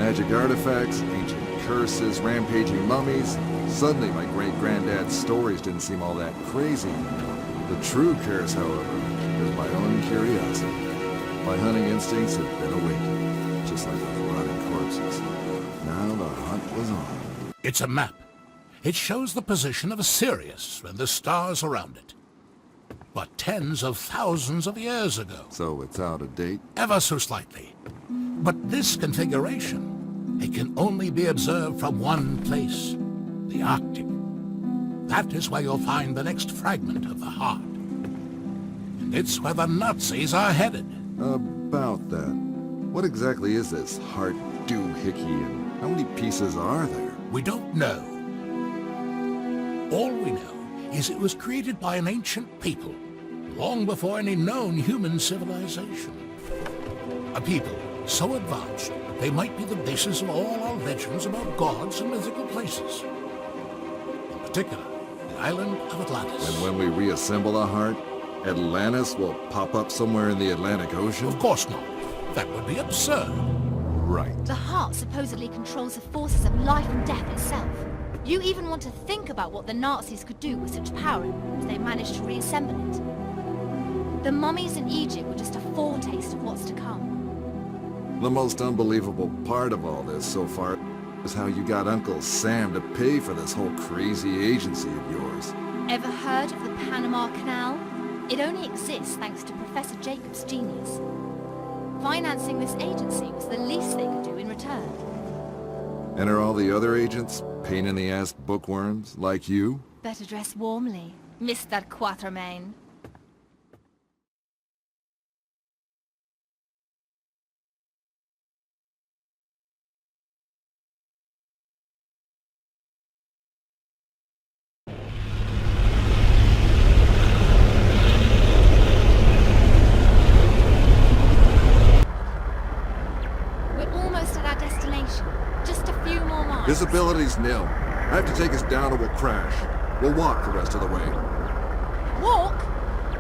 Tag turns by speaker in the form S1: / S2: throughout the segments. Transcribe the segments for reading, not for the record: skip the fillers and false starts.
S1: Magic artifacts, ancient curses, rampaging mummies. Suddenly my great-granddad's stories didn't seem all that crazy anymore. The true curse, however, is my own curiosity. My hunting instincts had been awakened, just like those rotting corpses. Now the hunt was on.
S2: It's a map. It shows the position of Sirius and the stars around it. But tens of thousands of years ago.
S1: So it's out of date?
S2: Ever so slightly. But this configuration, it can only be observed from one place, the Arctic. That is where you'll find the next fragment of the heart. And it's where the Nazis are headed.
S1: About that. What exactly is this heart doohickey, and how many pieces are there?
S2: We don't know. All we know is it was created by an ancient people, long before any known human civilization. A people so advanced they might be the basis of all our legends about gods and mythical places. In particular, the island of Atlantis.
S1: And when we reassemble the heart, Atlantis will pop up somewhere in the Atlantic Ocean?
S2: Of course not. That would be absurd.
S1: Right.
S3: The heart supposedly controls the forces of life and death itself. You even want to think about what the Nazis could do with such power if they managed to reassemble it. The mummies in Egypt were just a foretaste of what's to come.
S1: The most unbelievable part of all this so far is how you got Uncle Sam to pay for this whole crazy agency of yours.
S3: Ever heard of the Panama Canal? It only exists thanks to Professor Jacob's genius. Financing this agency was the least they could do in return.
S1: And are all the other agents pain-in-the-ass bookworms like you?
S3: Better dress warmly, Mr. Quatermaina.
S1: Visibility's nil. I have to take us down or we'll crash. We'll walk the rest of the way.
S3: Walk?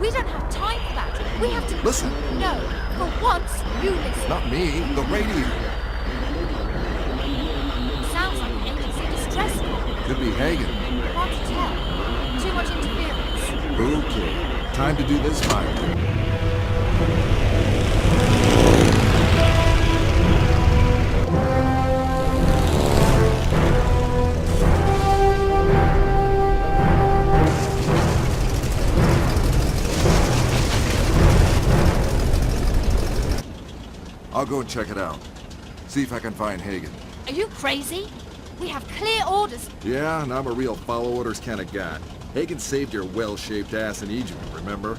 S3: We don't have time for that. We have to...
S1: Listen.
S3: No. For once, you listen.
S1: Not me. The radio.
S3: Sounds like an agency distress call.
S1: Could be Hagen.
S3: Hard to tell. Too much interference.
S1: Okay. Time to do this finally. I'll go and check it out. See if I can find Hagen.
S3: Are you crazy? We have clear orders.
S1: Yeah, and I'm a real follow orders kind of guy. Hagen saved your well-shaped ass in Egypt, remember?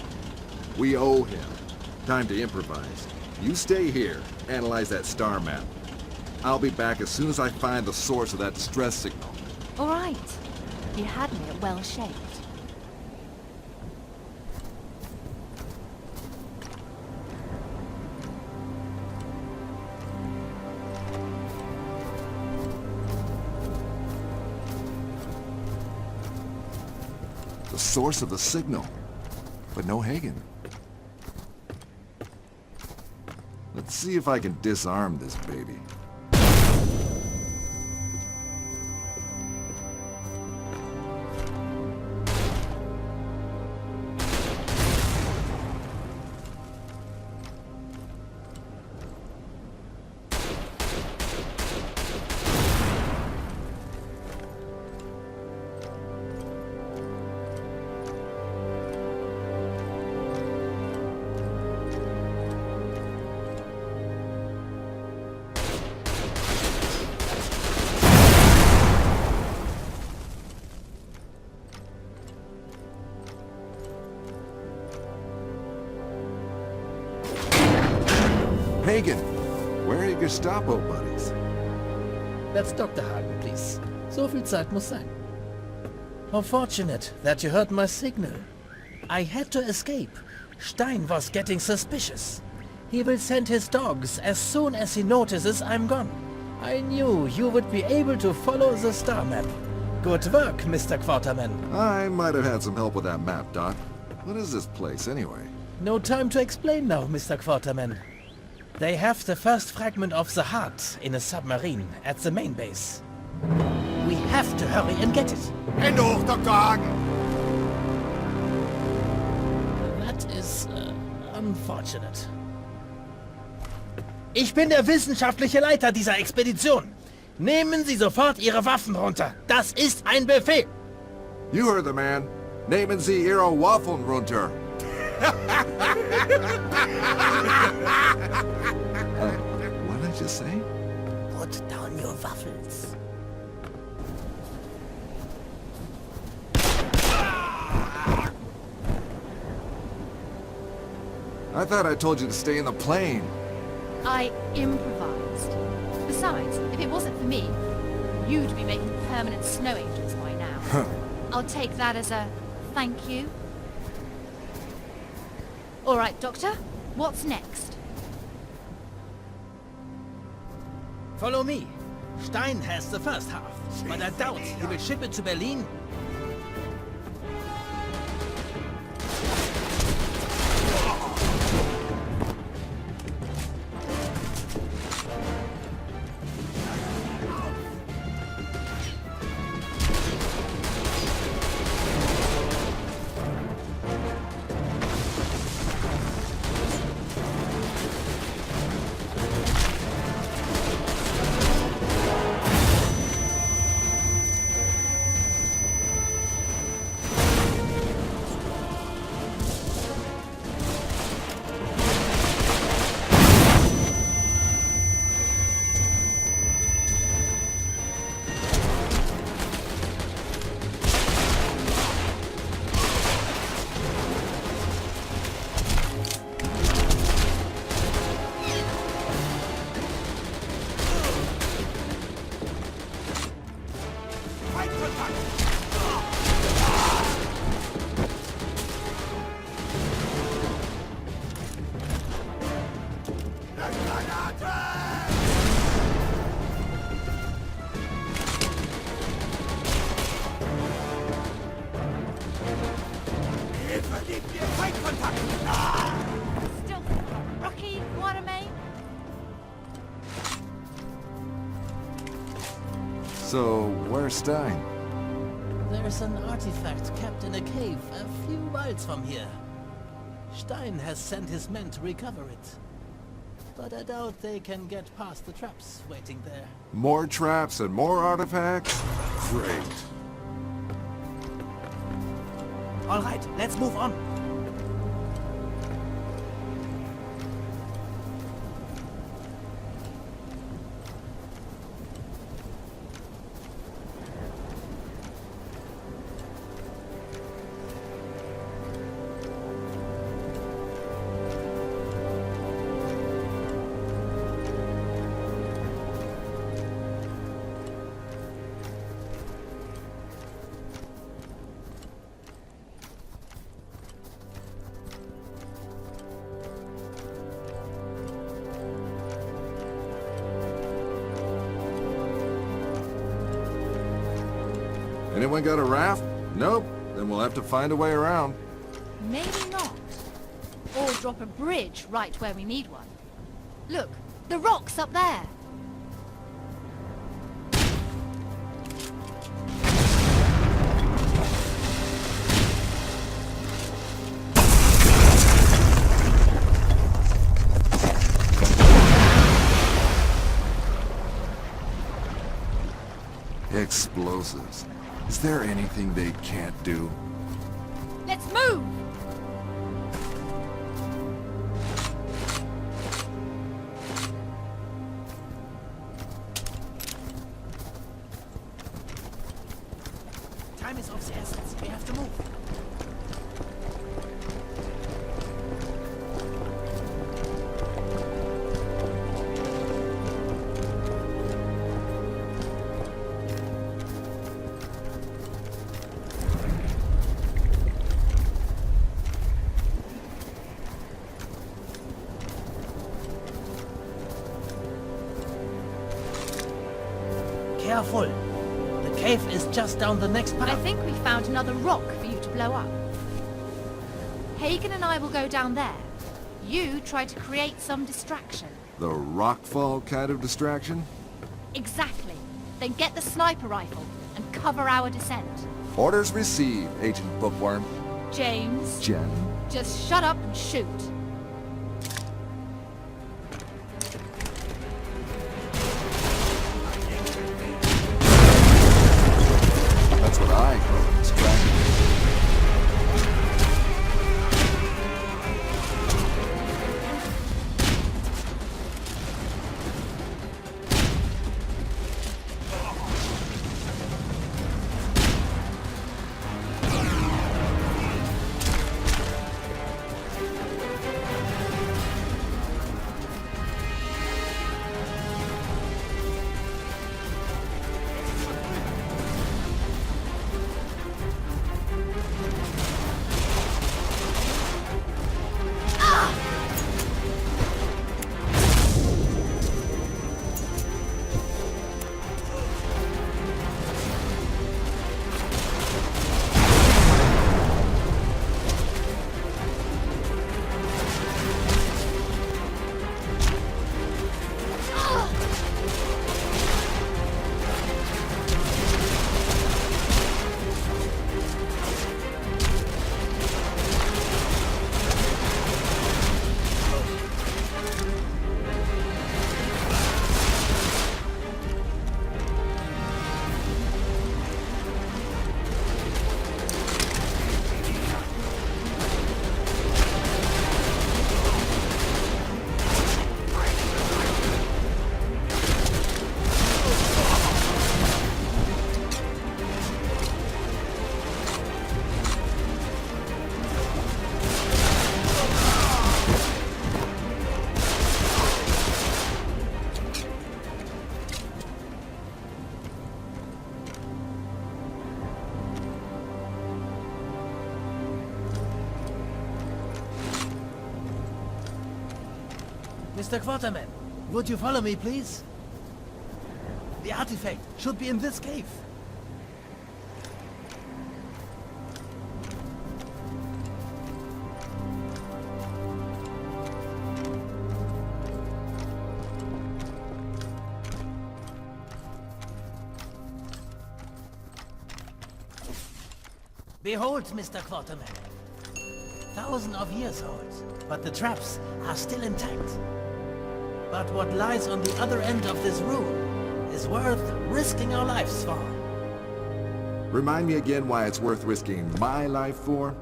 S1: We owe him. Time to improvise. You stay here, analyze that star map. I'll be back as soon as I find the source of that distress signal.
S3: All right. You had me at well-shaped.
S1: The source of the signal, but no Hagen. Let's see if I can disarm this baby. Hagen, where are your Gestapo buddies?
S4: That's Dr. Hagen, please. So viel Zeit muss sein. How fortunate that you heard my signal. I had to escape. Stein was getting suspicious. He will send his dogs as soon as he notices I'm gone. I knew you would be able to follow the star map. Good work, Mr. Quatermaina.
S1: I might have had some help with that map, Doc. What is this place, anyway?
S4: No time to explain now, Mr. Quatermaina. They have the first fragment of the heart in a submarine at the main base. We have to hurry and get it.
S1: Hände hoch, Dr. Hagen!
S4: That is unfortunate. Ich bin der wissenschaftliche Leiter dieser Expedition. Nehmen Sie sofort Ihre Waffen runter. Das ist ein Befehl.
S1: You heard the man. Nehmen Sie Ihre Waffen runter. What did I just say?
S4: Put down your waffles.
S1: I thought I told you to stay in the plane.
S3: I improvised. Besides, if it wasn't for me, you'd be making permanent snow angels by now. I'll take that as a thank you. All right, Doctor, what's next?
S4: Follow me. Stein has the first half, but I doubt he will ship it to Berlin.
S3: Still Rocky, Quatermaina?
S1: So, where's Stein?
S4: There's an artifact kept in a cave a few miles from here. Stein has sent his men to recover it. But I doubt they can get past the traps waiting there.
S1: More traps and more artifacts? Great.
S4: All right, let's move on.
S1: Anyone got a raft? Nope. Then we'll have to find a way around.
S3: Maybe not. Or drop a bridge right where we need one. Look, the rock's up there.
S1: Explosives. Is there anything they can't do?
S3: Let's move!
S4: Time is of the essence. We have to move. Careful. The cave is just down the next
S3: I
S4: path.
S3: think we found another rock for you to blow up. Hagen and I will go down there. You tried to create some distraction.
S1: The rockfall kind of distraction?
S3: Exactly. Then get the sniper rifle and cover our descent.
S1: Orders received, Agent Bookworm.
S3: James,
S1: Jen.
S3: just shut up and shoot.
S1: That's what I call distraction.
S4: Mr. Quatermain, would you follow me, please? The artifact should be in this cave. Behold, Mr. Quatermain. Thousands of years old, but the traps are still intact. But what lies on the other end of this room is worth risking our lives for.
S1: Remind me again why it's worth risking my life for?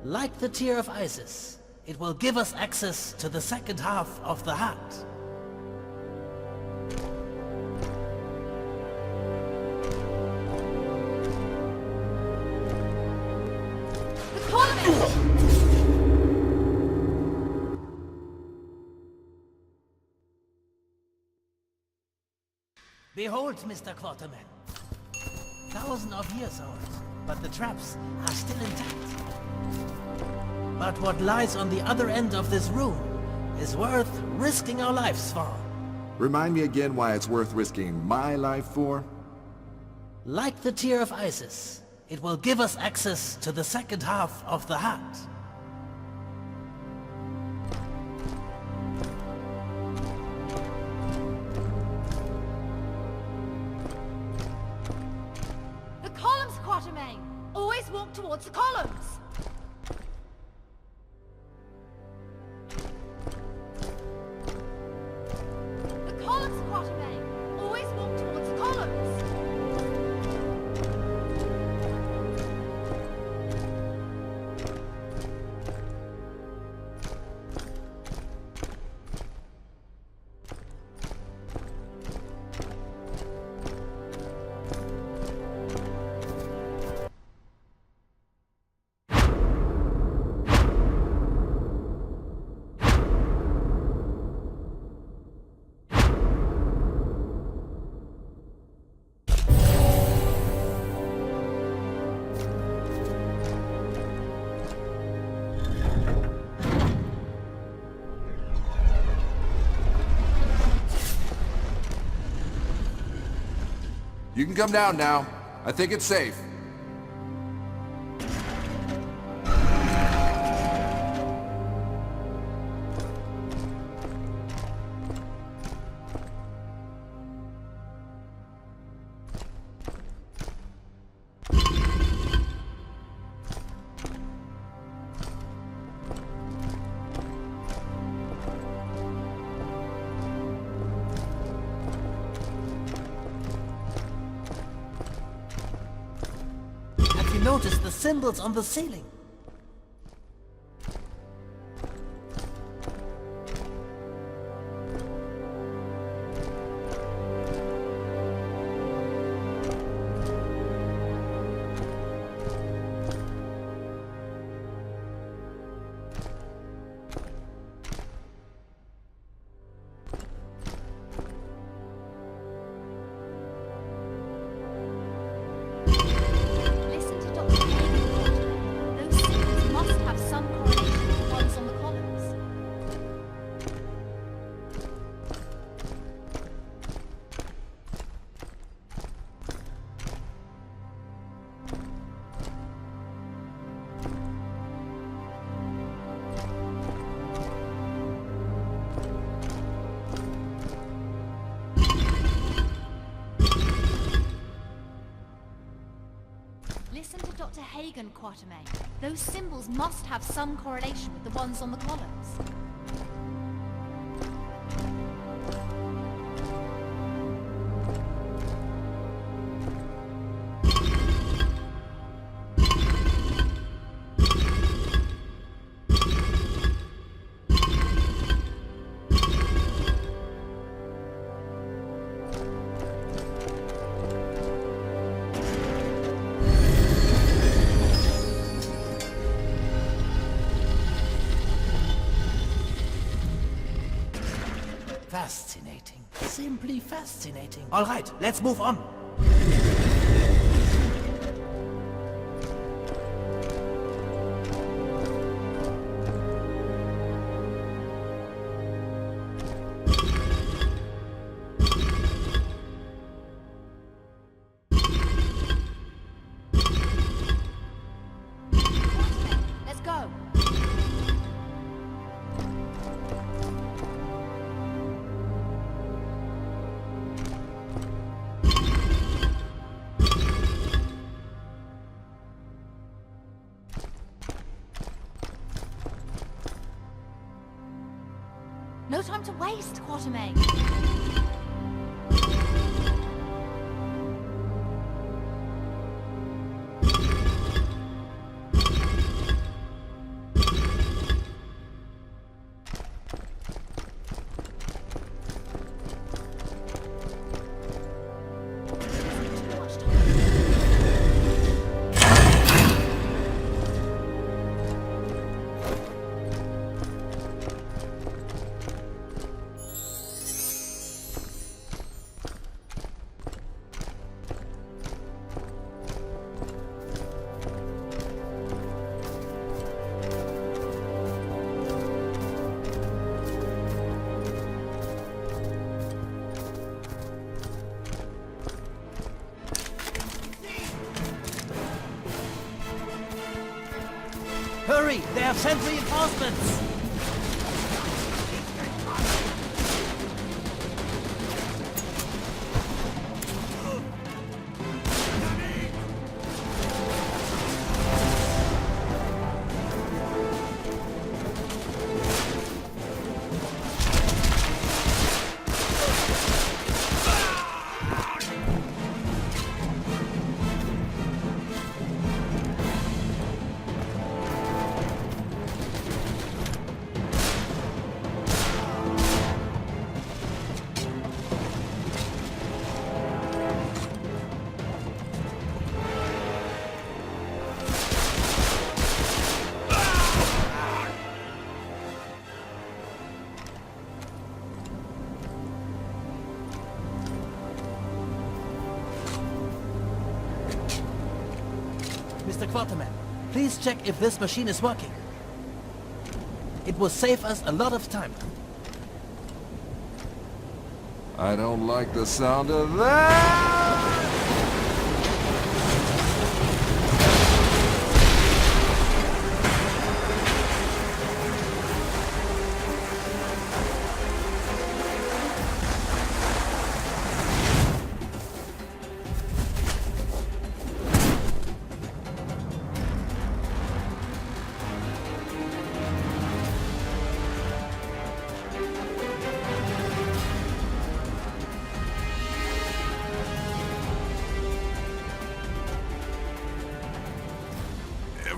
S4: Like the Tear of Isis, it will give us access to the second half of the heart.
S3: The column!
S4: Behold, Mr. Quatermain. Thousands of years old, but the traps are still intact. But what lies on the other end of this room is worth risking our lives for.
S1: Remind me again why it's worth risking my life for?
S4: Like the Tear of Isis, it will give us access to the second half of the heart.
S3: The columns, Quatermain! Always walk towards the columns! The columns, Quatermain! Always walk towards the columns!
S1: You can come down now. I think it's safe.
S4: notice the symbols on the ceiling?
S3: Listen to Dr. Hagen. Those symbols must have some correlation with the ones on the columns. Listen to Dr. Hagen, Quatermaina. Those symbols must have some correlation with the ones on the columns.
S4: Fascinating. Simply fascinating. All right, let's move on.
S3: Quatermaina, let's go. No time to waste, Quatermaina. Too much time.
S4: Hurry! They have sent reinforcements! Mr. Quatermaina, please check if this machine is working. It will save us a lot of time.
S1: I don't like the sound of that!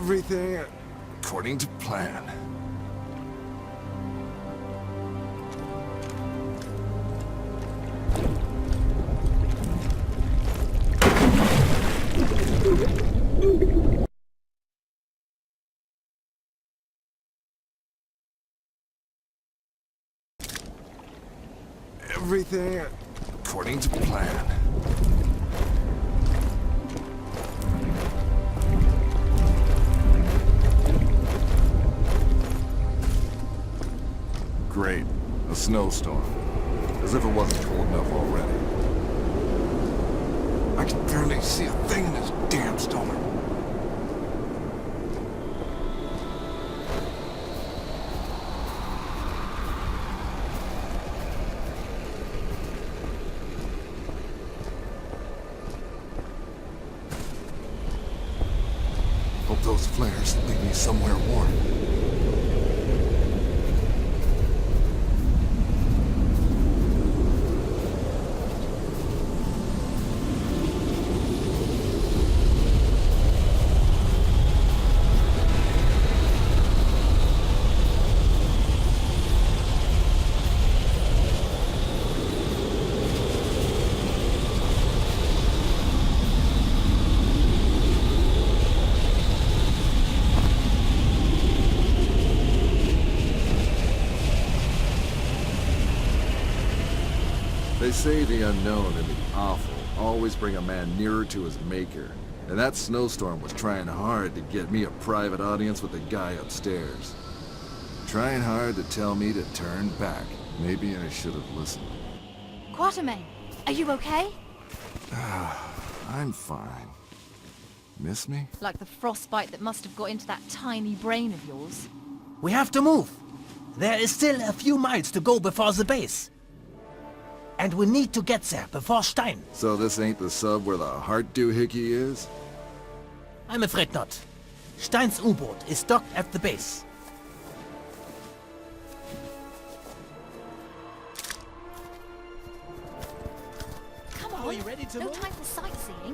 S1: Everything according to plan. Everything according to plan. Great. A snowstorm. As if it wasn't cold enough already. I can barely see a thing in this damn storm. Hope those flares lead me somewhere warm. They say the unknown and the awful always bring a man nearer to his maker. And that snowstorm was trying hard to get me a private audience with the guy upstairs. Trying hard to tell me to turn back. Maybe I should have listened.
S3: Quatermaina, are you okay?
S1: I'm fine. Miss me?
S3: Like the frostbite that must have got into that tiny brain of yours.
S4: We have to move. There is still a few miles to go before the base. And we need to get there before Stein.
S1: So this ain't the sub where the heart doohickey is?
S4: I'm afraid not. Stein's U-boat is docked at the base.
S3: Come on,
S4: Are we ready to
S3: no
S4: move?
S3: time for sightseeing.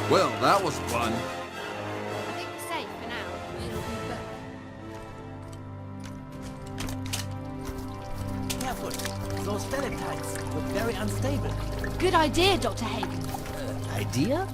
S1: Well, that was fun.
S3: I think we're safe for now. It'll be better. Good idea, Dr. Hagen.
S4: Idea?